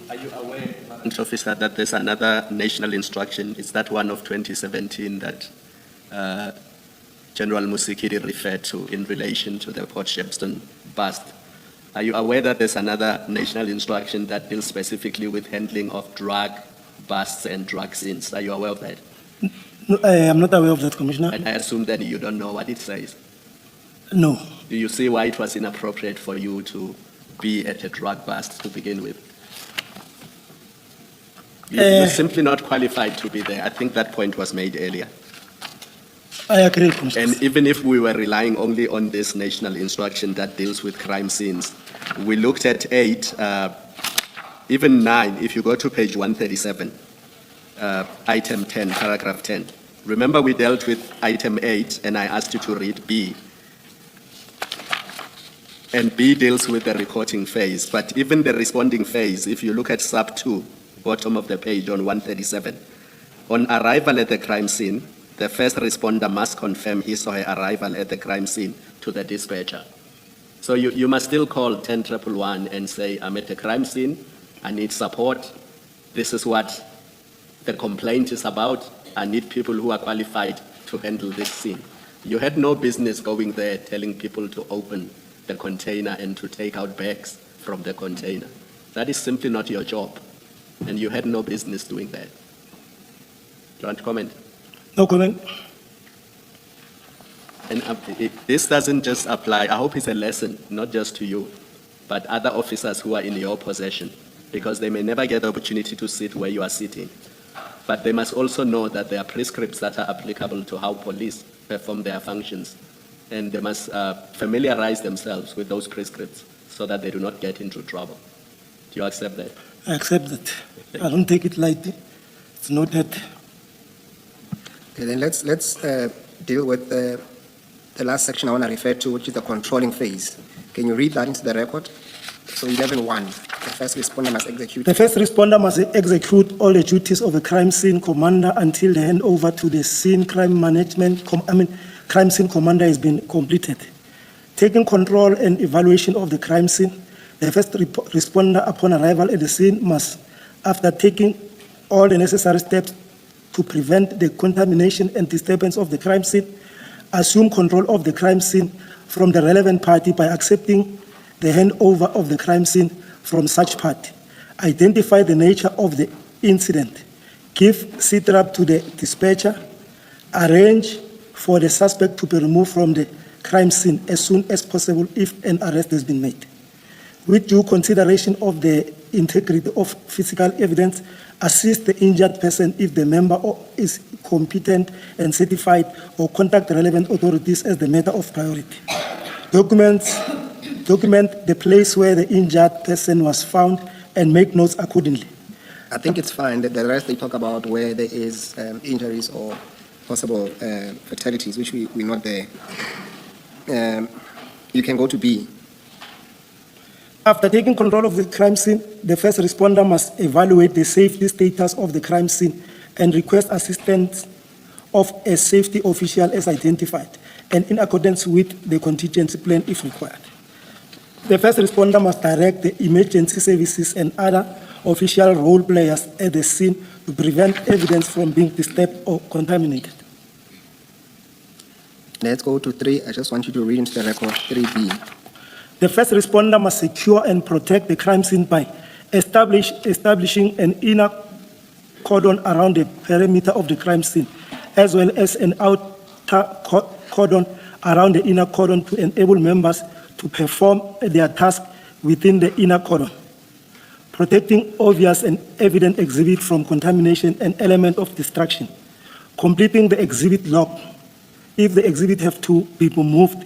Are you aware, Officer, that there's another national instruction? Is that one of 2017 that General Musikiri referred to in relation to the Port Shepstone bust? Are you aware that there's another national instruction that deals specifically with handling of drug busts and drug scenes? Are you aware of that? No, I am not aware of that, Commissioner. And I assume that you don't know what it says. No. Do you see why it was inappropriate for you to be at a drug bust to begin with? You're simply not qualified to be there. I think that point was made earlier. I agree, Commissioner. And even if we were relying only on this national instruction that deals with crime scenes, we looked at 8, even 9, if you go to page 137, item 10, paragraph 10. Remember we dealt with item 8 and I asked you to read B. And B deals with the reporting phase, but even the responding phase, if you look at sub 2, bottom of the page on 137, on arrival at the crime scene, the first responder must confirm his or her arrival at the crime scene to the dispatcher. So you must still call 10-111 and say, I'm at the crime scene, I need support, this is what the complaint is about, I need people who are qualified to handle this scene. You had no business going there telling people to open the container and to take out bags from the container. That is simply not your job, and you had no business doing that. Do you want to comment? No comment. And this doesn't just apply, I hope it's a lesson, not just to you, but other officers who are in your possession, because they may never get the opportunity to sit where you are sitting. But they must also know that there are prescripts that are applicable to how police perform their functions. And they must familiarize themselves with those prescripts so that they do not get into trouble. Do you accept that? I accept that. I don't take it lightly. It's noted. Okay, then let's deal with the last section I want to refer to, which is the controlling phase. Can you read that into the record? So 11.1, the first responder must execute. The first responder must execute all the duties of a crime scene commander until the handover to the scene crime management, crime scene commander has been completed. Taking control and evaluation of the crime scene, the first responder upon arrival at the scene must, after taking all the necessary steps to prevent the contamination and disturbance of the crime scene, assume control of the crime scene from the relevant party by accepting the handover of the crime scene from such party, identify the nature of the incident, give CTRAP to the dispatcher, arrange for the suspect to be removed from the crime scene as soon as possible if an arrest has been made. With due consideration of the integrity of physical evidence, assist the injured person if the member is competent and certified, or contact relevant authorities as the matter of priority. Document the place where the injured person was found and make notes accordingly. I think it's fine that the rest they talk about where there is injuries or possible fatalities, which we're not there. You can go to B. After taking control of the crime scene, the first responder must evaluate the safety status of the crime scene and request assistance of a safety official as identified and in accordance with the contingency plan if required. The first responder must direct the emergency services and other official role players at the scene to prevent evidence from being disturbed or contaminated. Let's go to 3. I just want you to read into the record 3B. The first responder must secure and protect the crime scene by establishing an inner cordon around the perimeter of the crime scene, as well as an outer cordon around the inner cordon to enable members to perform their task within the inner cordon. Protecting obvious and evident exhibit from contamination and element of destruction. Completing the exhibit log. If the exhibit have to be removed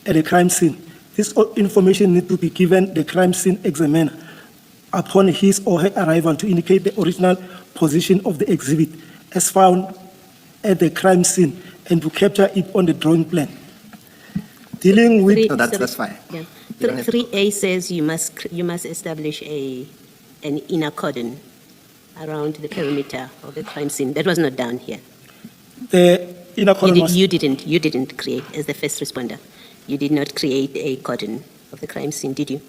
at the crime scene, this information needs to be given the crime scene examiner upon his or her arrival to indicate the original position of the exhibit as found at the crime scene and to capture it on the drawing plan. Dealing with... No, that's fine. Yeah. 3A says you must establish an inner cordon around the perimeter of the crime scene. That was not done here. The inner cordon you didn't create, as the first responder, you did not create a cordon of the crime scene, did you?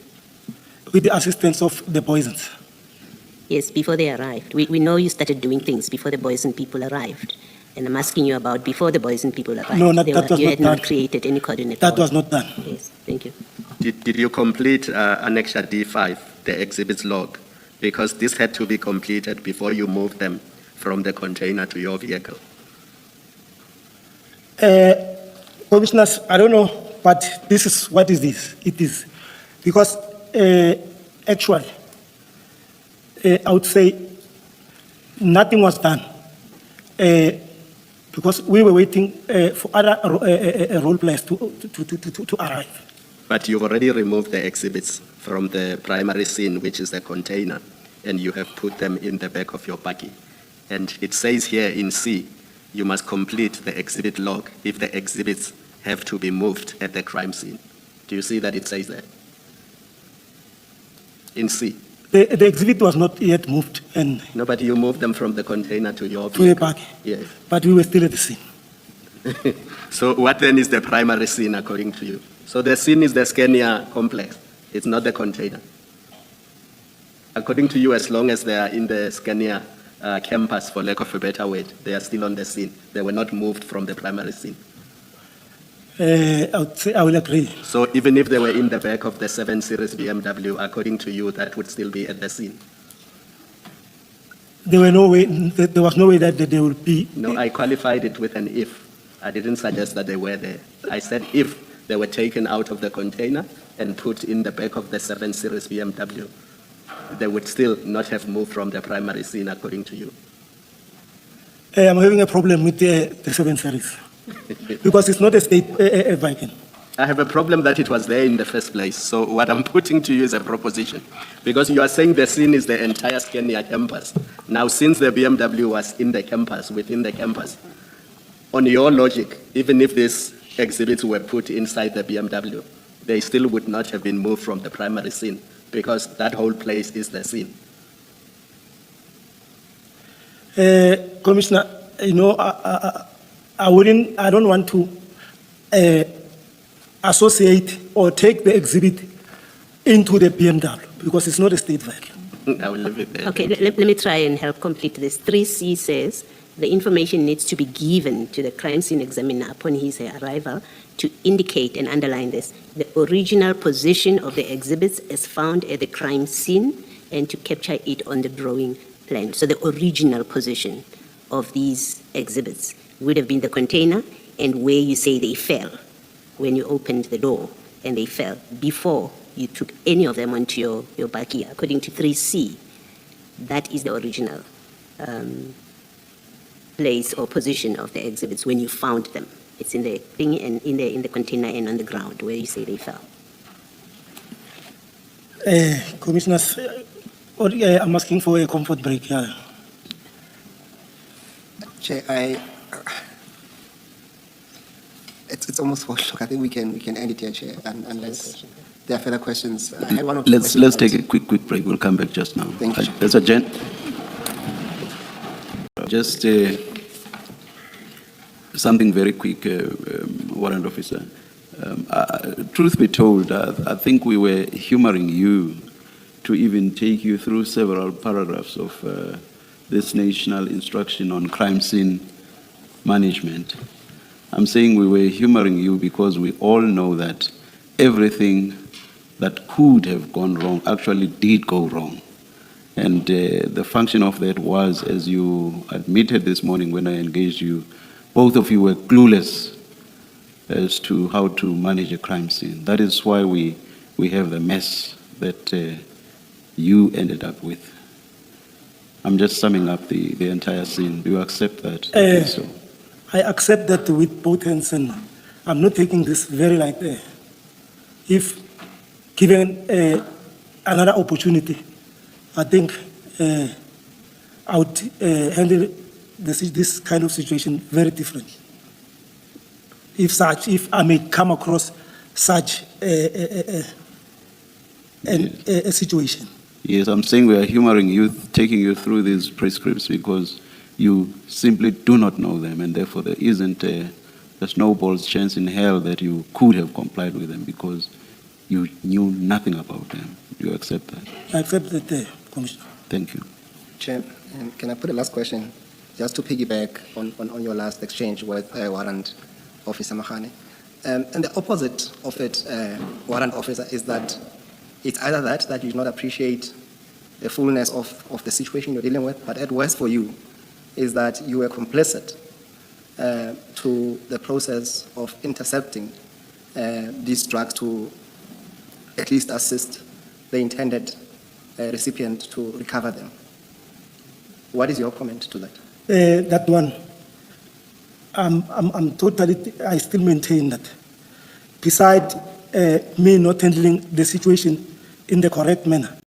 with the assistance of the poisons. Yes, before they arrived. We know you started doing things before the boys and people arrived. And I'm asking you about before the boys and people arrived. No, that was you not had not done. created any coordinate. That was not done. Yes, thank you. Did you complete Annexure D5, the exhibits log? Because this had to be completed before you moved them from the container to your vehicle. Commissioners, I don't know, but this is what is this? It is because actually, I would say nothing was done because we were waiting for other role players to arrive. But you've already removed the exhibits from the primary scene, which is the container, and you have put them in the back of your buggy. And it says here in C, you must complete the exhibit log if the exhibits have to be moved at the crime scene. Do you see that it says that? In C. The exhibit was not yet moved and No, but you moved them from the container to your to the vehicle. buggy, Yes. but we were still at the scene. So what then is the primary scene according to you? So the scene is the Scania complex. It's not the container. According to you, as long as they are in the Scania campus, for lack of a better word, they are still on the scene. They were not moved from the primary scene. I would say I will agree. So even if they were in the back of the 7 Series BMW, according to you, that would still be at the scene. There was no way that they would be. No, I qualified it with an if. I didn't suggest that they were there. I said if they were taken out of the container and put in the back of the 7 Series BMW, they would still not have moved from the primary scene, according to you. I'm having a problem with the 7 Series because it's not a state vehicle. I have a problem that it was there in the first place. So what I'm putting to you is a proposition. Because you are saying the scene is the entire Scania campus. Now, since the BMW was in the campus, within the campus, on your logic, even if these exhibits were put inside the BMW, they still would not have been moved from the primary scene because that whole place is the scene. Commissioner, you know, I don't want to associate or take the exhibit into the BMW because it's not a state vehicle. I will leave it there. Okay, let me try and help complete this. 3C says the information needs to be given to the crime scene examiner upon his arrival to indicate and underline this, the original position of the exhibits as found at the crime scene and to capture it on the drawing plan. So the original position of these exhibits would have been the container and where you say they fell when you opened the door and they fell before you took any of them onto your buggy. According to 3C, that is the original place or position of the exhibits when you found them. It's in the thing and in the container and on the ground where you say they fell. Commissioners, I'm asking for a comfort break here. Chair, it's almost 4 o'clock. I think we can end it here, Chair, unless there are further questions. I had one or two Let's questions. take a quick break. We'll come back just now. Thank you. There's a just something very quick, Warrant Officer. Truth be told, I think we were humoring you to even take you through several paragraphs of this national instruction on crime scene management. I'm saying we were humoring you because we all know that everything that could have gone wrong actually did go wrong. And the function of that was, as you admitted this morning when I engaged you, both of you were clueless as to how to manage a crime scene. That is why we have the mess that you ended up with. I'm just summing up the entire scene. Do you accept that? Okay, so. I accept that with both hands, and I'm not taking this very lightly. If given another opportunity, I think I would handle this kind of situation very differently. If I may come across such a situation. Yes, I'm saying we are humoring you, taking you through these prescripts because you simply do not know them, and therefore there isn't a snowball's chance in hell that you could have complied with them because you knew nothing about them. Do you accept that? I accept that, Commissioner. Thank you. Chair, can I put a last question, just to piggyback on your last exchange with Warrant Officer Mahane? And the opposite of it, Warrant Officer, is that it's either that you do not appreciate the fullness of the situation you're dealing with, but at worst for you is that you were complicit to the process of intercepting these drugs to at least assist the intended recipient to recover them. What is your comment to that? That one, I'm totally, I still maintain that. Besides me not handling the situation in the correct manner,